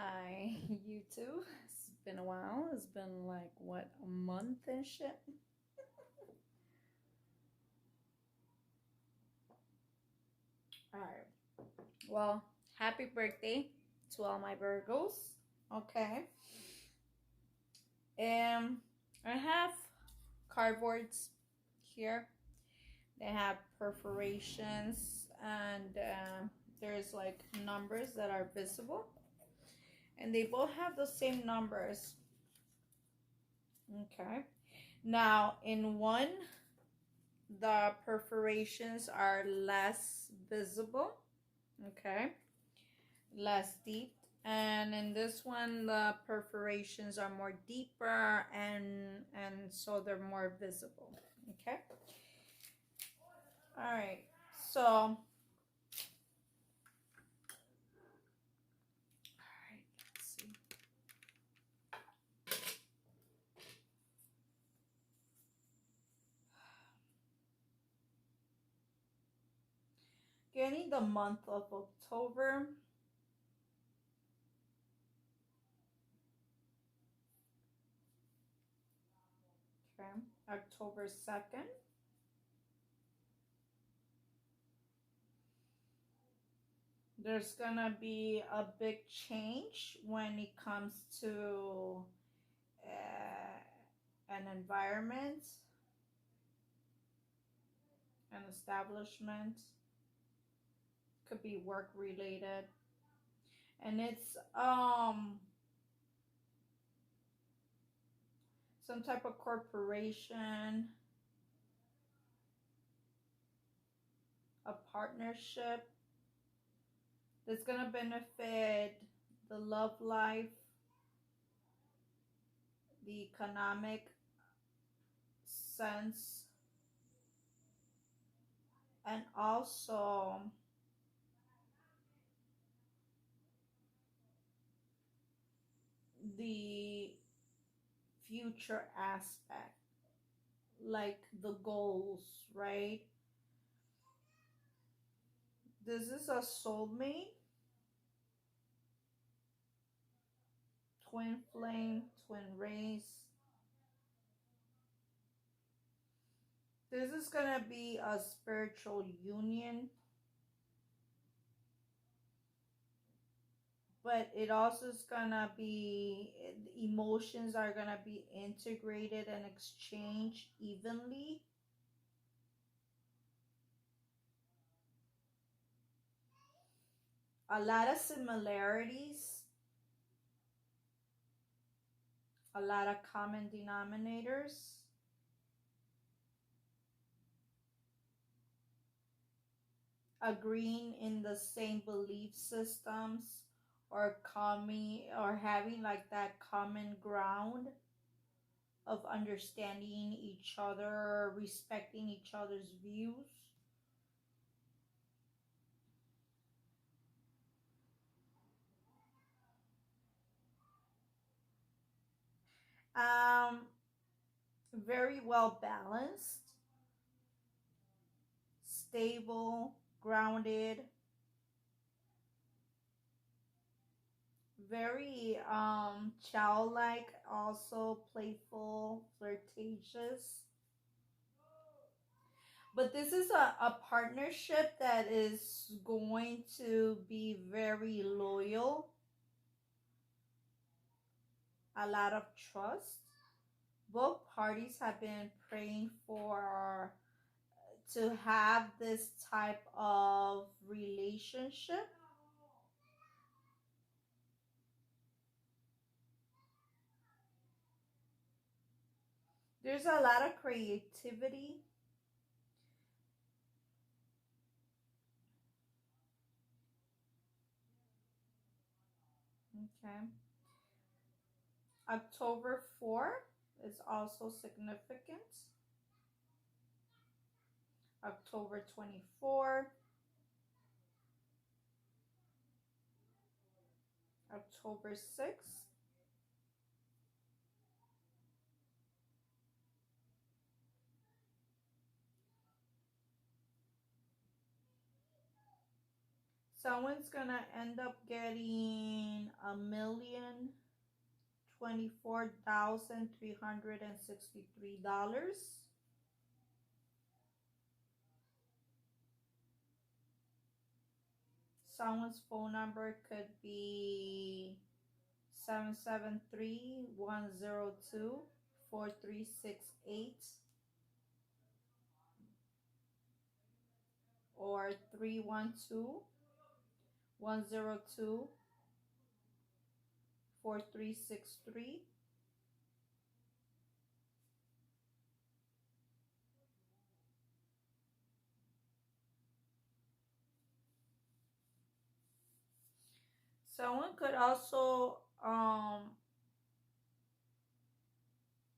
Hi, YouTube. It's been a while. It's been like, what, a month and shit? Alright. Well, happy birthday to all my Virgos. Okay. Um, I have cardboards here. They have perforations and there's like numbers that are visible. And they both have the same numbers. Okay. Now, in one, the perforations are less visible, okay, less deep, and in this one the perforations are more deeper and so they're more visible. Okay, all right, so all right, let's see. Getting the month of October. Okay, October 2nd. There's gonna be a big change when it comes to an environment, an establishment, could be work related, and it's some type of corporation, a partnership that's gonna benefit the love life, the economic sense, and also the future aspect, like the goals, right? This is a soulmate, twin flame, twin race. This is gonna be a spiritual union, but it also is gonna be, emotions are gonna be integrated and exchanged evenly. A lot of similarities, a lot of common denominators, agreeing in the same belief systems, or coming or having like that common ground of understanding each other, respecting each other's views. Um, Very well balanced, stable, grounded, very childlike, also playful, flirtatious. But this is a partnership that is going to be very loyal, a lot of trust. Both parties have been praying for to have this type of relationship. There's a lot of creativity. Okay. October 4 is also significant. October 24, October 6th, Someone's gonna end up getting $1,024,363. Someone's phone number could be 773-102-4368 or 312-102-4363. Someone could also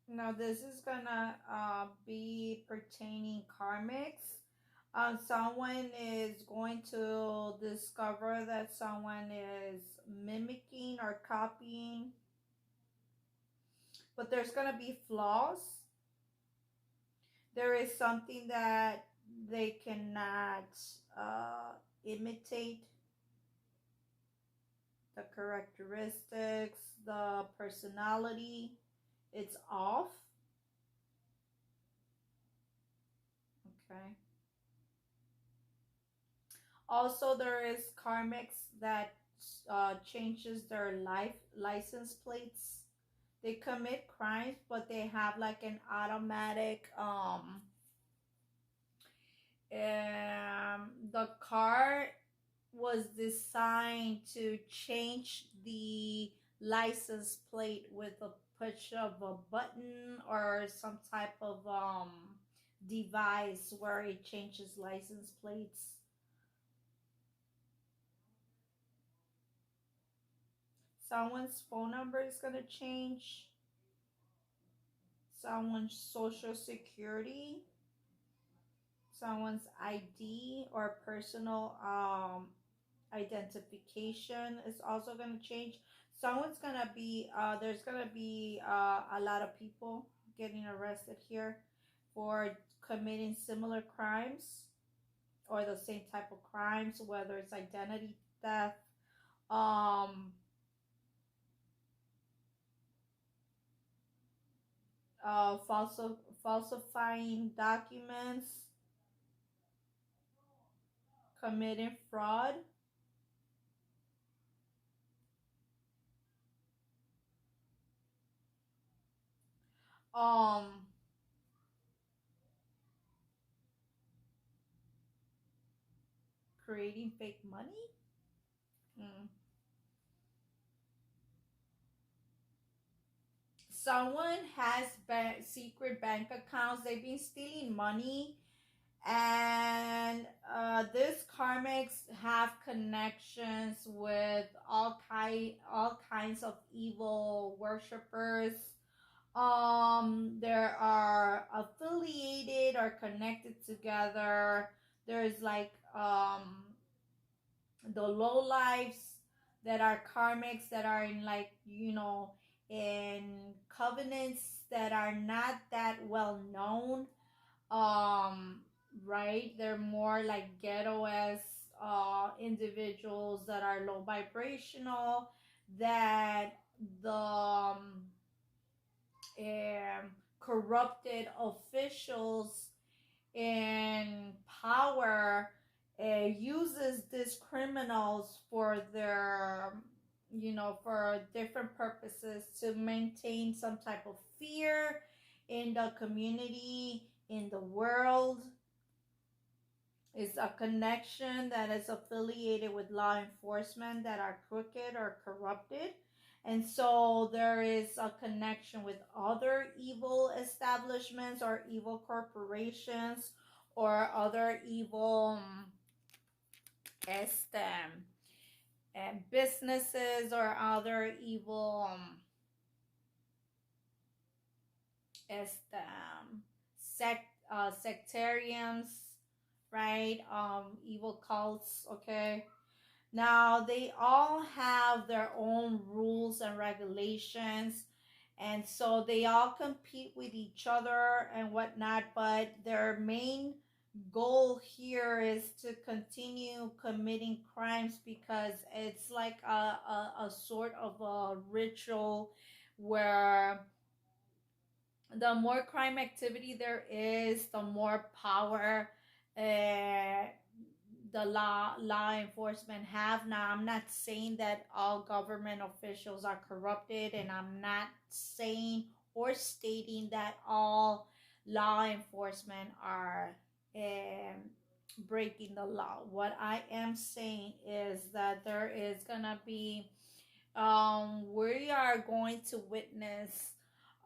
now this is gonna be pertaining karmics. Someone is going to discover that someone is mimicking or copying, but there's gonna be flaws. There is something that they cannot imitate, the characteristics, the personality. It's off. Okay. Also, there is karmics that changes their license plates. They commit crimes, but they have like an automatic the car was designed to change the license plate with a push of a button or some type of device where it changes license plates. Someone's phone number is going to change. Someone's social security, someone's ID or personal identification is also going to change. Someone's going to be, there's going to be a lot of people getting arrested here for committing similar crimes or the same type of crimes, whether it's identity theft, falsifying documents, committing fraud, um creating fake money. Someone has secret bank accounts. They've been stealing money, and these karmics have connections with all kinds of evil worshippers. There are affiliated or connected together. There's like the low lives that are karmics that are in, like, in covenants that are not that well known. Right, they're more like ghetto as individuals that are low vibrational, that the corrupted officials in power uses these criminals for their, for different purposes, to maintain some type of fear in the community, in the world. It's a connection that is affiliated with law enforcement that are crooked or corrupted. And so there is a connection with other evil establishments or evil corporations or other evil businesses or other evil sectarians, right? Evil cults. Okay. Now they all have their own rules and regulations, and so they all compete with each other and whatnot, but their main goal here is to continue committing crimes because it's like a sort of a ritual where the more crime activity there is, the more power uh, the law enforcement have. Now, I'm not saying that all government officials are corrupted, and I'm not saying or stating that all law enforcement are um, breaking the law. What I am saying is that there is gonna be we are going to witness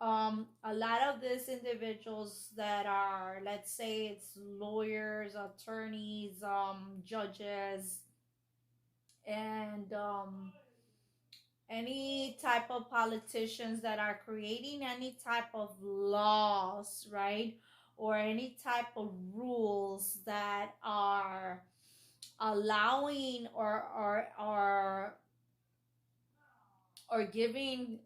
a lot of these individuals that are, let's say it's lawyers, attorneys, judges, and any type of politicians that are creating any type of laws, right? Or any type of rules that are allowing or giving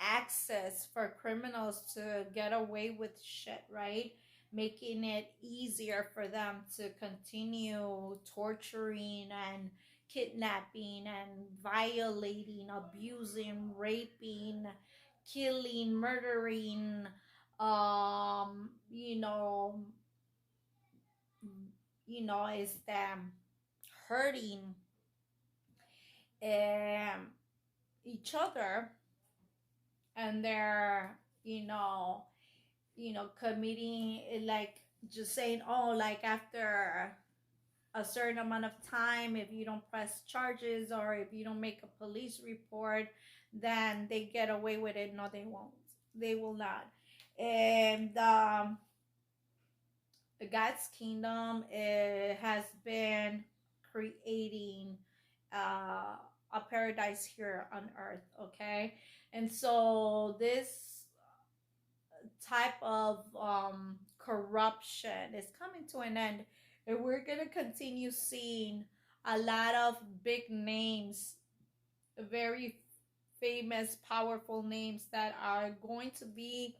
access for criminals to get away with shit, right? Making it easier for them to continue torturing and kidnapping and violating, abusing, raping, killing, murdering, you know, is them hurting um each other, and they're committing like just saying, oh, like after a certain amount of time, if you don't press charges or if you don't make a police report, then they get away with it. No, they won't. They will not. And God's kingdom has been creating a paradise here on earth, okay? And so this type of corruption is coming to an end, and we're going to continue seeing a lot of big names, very famous, powerful names that are going to be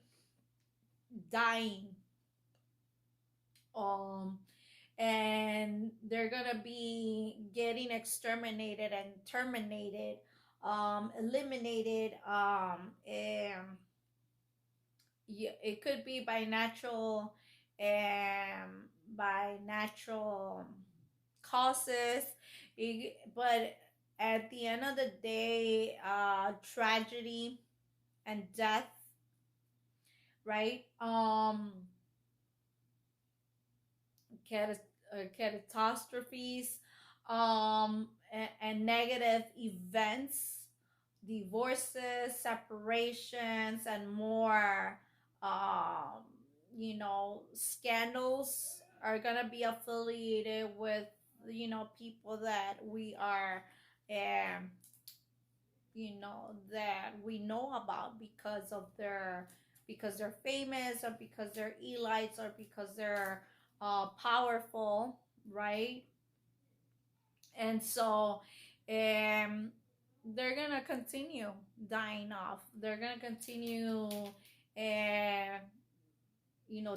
dying. And they're gonna be getting exterminated and terminated, eliminated. And yeah, it could be by natural causes, but at the end of the day, tragedy and death, right? Catastrophes, and negative events, divorces, separations, and more. Um, scandals are gonna be affiliated with people that we are, um, that we know about because they're famous, or because they're elites, or because they're powerful, right? And so they're gonna continue dying off. They're gonna continue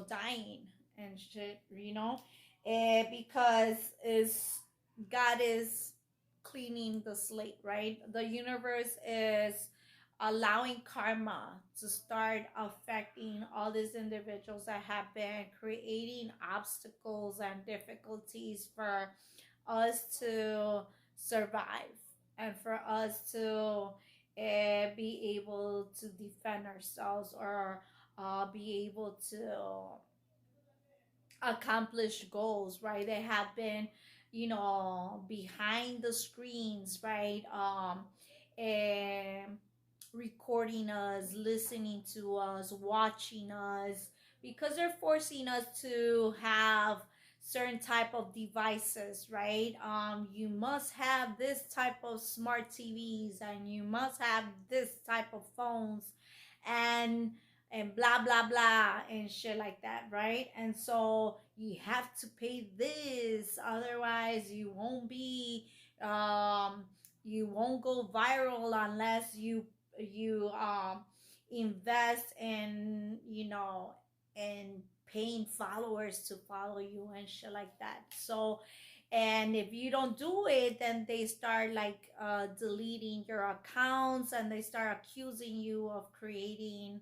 dying and shit, because is God is cleaning the slate, right? The universe is allowing karma to start affecting all these individuals that have been creating obstacles and difficulties for us to survive, and for us to be able to defend ourselves, or be able to accomplish goals, right? They have been, behind the screens, right? And recording us, listening to us, watching us, because they're forcing us to have certain type of devices, right? You must have this type of smart TVs, and you must have this type of phones, and blah blah blah and shit like that, right? And so you have to pay this, otherwise you won't go viral unless you invest in in paying followers to follow you and shit like that. So, and if you don't do it, then they start like deleting your accounts, and they start accusing you of creating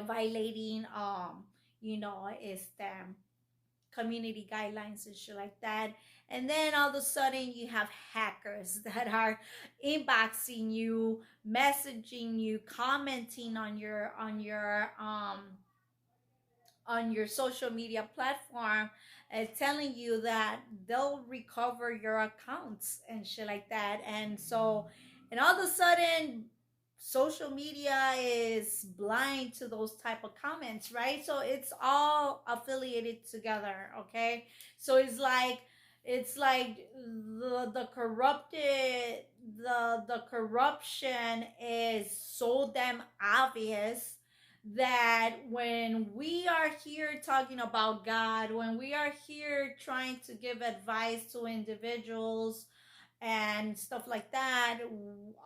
violating is them community guidelines and shit like that. And then all of a sudden you have hackers that are inboxing you, messaging you, commenting on your social media platform, telling you that they'll recover your accounts and shit like that. And so, and all of a sudden, social media is blind to those type of comments, right? So it's all affiliated together, okay? So it's like the corrupted the corruption is so damn obvious that when we are here talking about God, when we are here trying to give advice to individuals and stuff like that,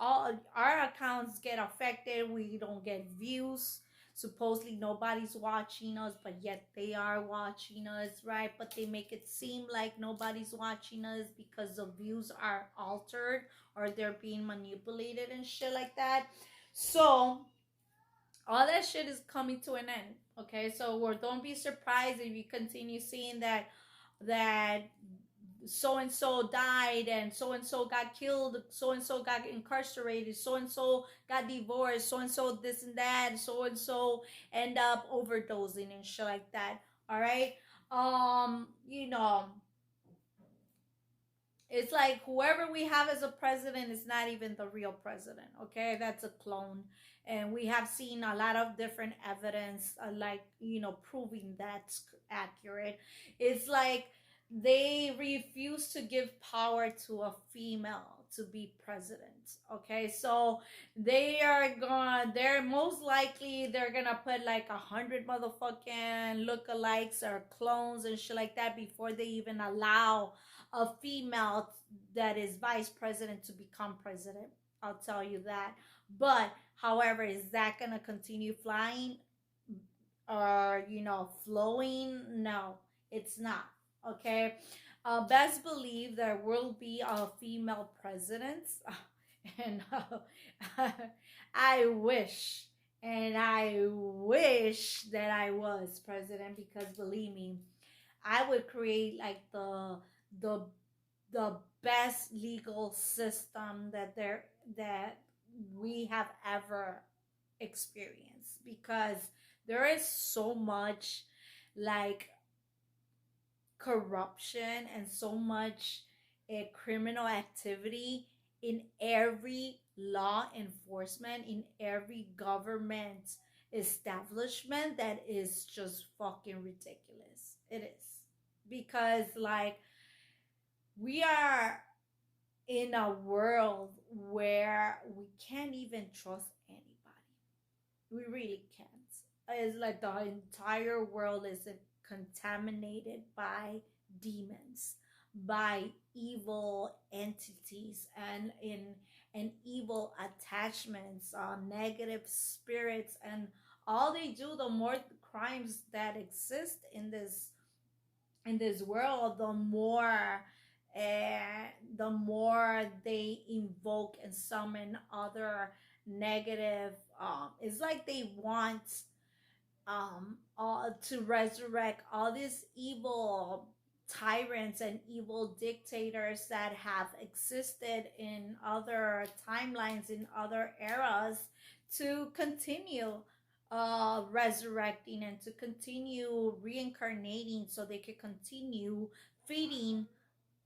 all our accounts get affected. We don't get views. Supposedly nobody's watching us, but yet they are watching us, right? But they make it seem like nobody's watching us because the views are altered or they're being manipulated and shit like that. So all that shit is coming to an end. Okay, so or don't be surprised if you continue seeing that so and so died, and so got killed, so and so got incarcerated, so and so got divorced, so and so this and that, so and so end up overdosing and shit like that. All right, you know, it's like whoever we have as a president is not even the real president. Okay, that's a clone. And we have seen a lot of different evidence, proving that's accurate. It's like they refuse to give power to a female to be president. Okay, so they're most likely they're gonna put like 100 motherfucking lookalikes or clones and shit like that before they even allow a female that is vice president to become president. I'll tell you that. But however, is that gonna continue flying or flowing? No, it's not. Okay. Best believe there will be a female president. And I wish, and I wish that I was president, because believe me, I would create like the the best legal system that we have ever experienced, because there is so much like corruption and so much criminal activity in every law enforcement, in every government establishment, that is just fucking ridiculous. It is. Because like we are in a world where we can't even trust anybody. We really can't. It's like the entire world is contaminated by demons, by evil entities, and evil attachments, negative spirits, and all they do, the more crimes that exist in this world, the more they invoke and summon other negative. It's like they want to resurrect all these evil tyrants and evil dictators that have existed in other timelines, in other eras, to continue resurrecting and to continue reincarnating, so they could continue feeding,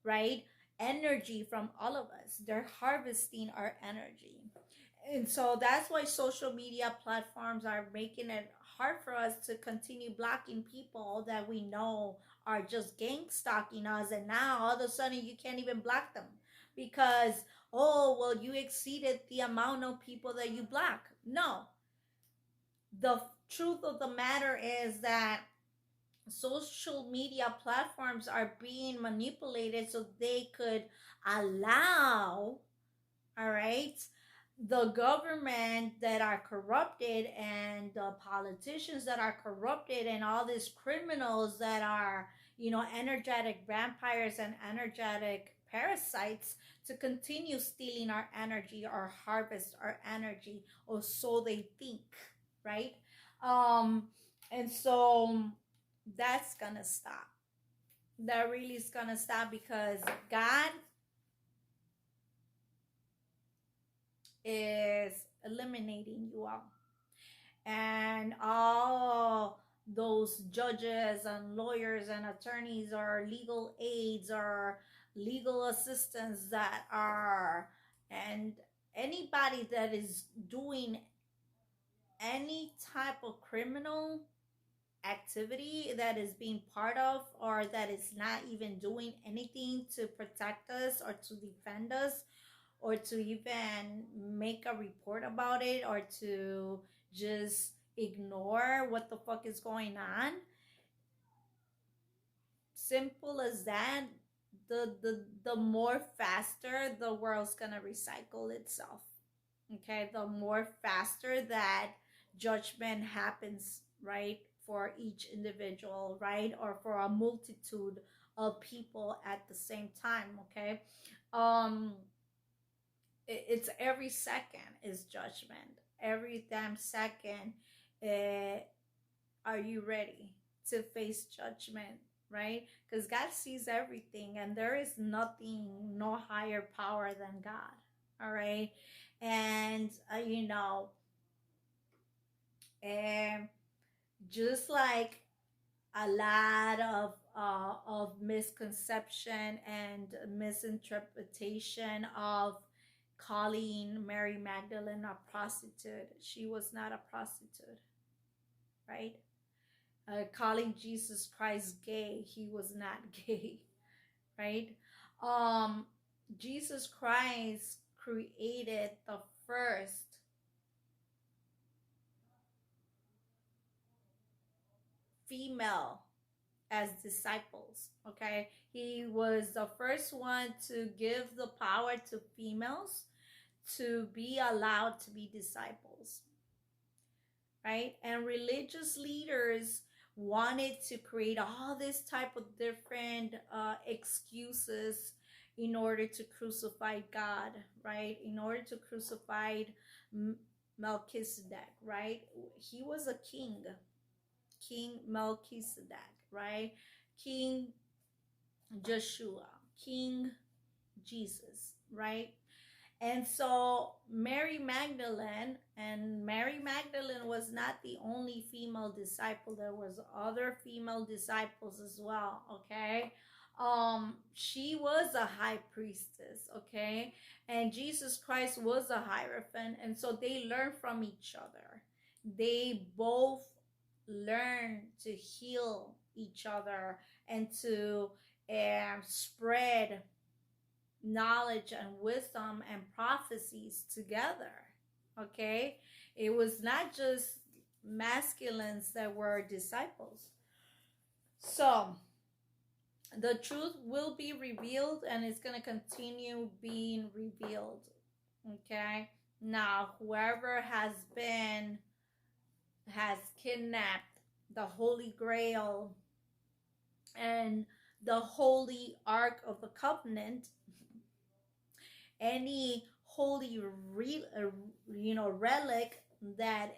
right, energy from all of us. They're harvesting our energy. And so that's why social media platforms are making it hard for us to continue blocking people that we know are just gang stalking us. And now all of a sudden you can't even block them because, oh, well, you exceeded the amount of people that you block. No. The truth of the matter is that social media platforms are being manipulated so they could allow, all right, the government that are corrupted and the politicians that are corrupted and all these criminals that are, energetic vampires and energetic parasites to continue stealing our energy or harvest our energy, or so they think, right? um and so that's gonna stop. That really is gonna stop, because God is eliminating you all. And all those judges and lawyers and attorneys or legal aides or legal assistants that are, and anybody that is doing any type of criminal activity that is being part of, or that is not even doing anything to protect us or to defend us, or to even make a report about it, or to just ignore what the fuck is going on. Simple as that. The more faster the world's gonna recycle itself. Okay, the more faster that judgment happens, right, for each individual, right, or for a multitude of people at the same time. Okay, um it's every second is judgment. Every damn second. uh, are you ready to face judgment, right? Because God sees everything, and there is nothing, no higher power than God. All right. And um just like a lot of misconception and misinterpretation of calling Mary Magdalene a prostitute. She was not a prostitute, right? Calling Jesus Christ gay, he was not gay, right? Um, Jesus Christ created the first female as disciples. Okay, he was the first one to give the power to females to be allowed to be disciples, right? And religious leaders wanted to create all this type of different excuses in order to crucify God, right? In order to crucify Melchizedek, right? He was a king, King Melchizedek, right? King Joshua, King Jesus, right? And so Mary Magdalene was not the only female disciple. There was other female disciples as well, okay? She was a high priestess, okay? And Jesus Christ was a hierophant, and so they learned from each other. They both learned to heal each other and to spread knowledge and wisdom and prophecies together. Okay, it was not just masculines that were disciples. So the truth will be revealed, and it's going to continue being revealed. Okay, now whoever has kidnapped the Holy Grail and the Holy Ark of the Covenant, any holy relic that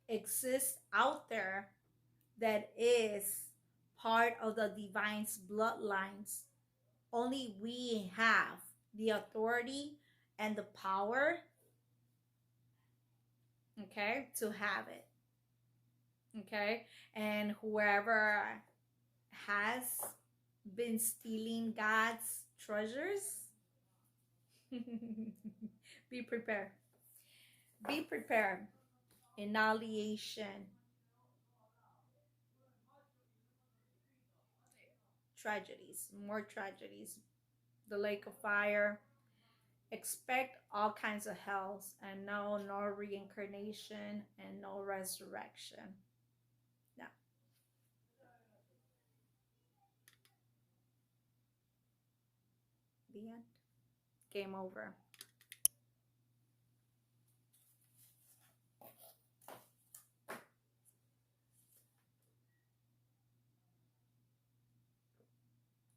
exists out there, that is part of the divine's bloodlines, only we have the authority and the power, okay, to have it. Okay, and whoever has been stealing God's treasures, be prepared. Be prepared. Annihilation, tragedies, more tragedies, the lake of fire. Expect all kinds of hells, and no reincarnation and no resurrection. No. The end. Game over.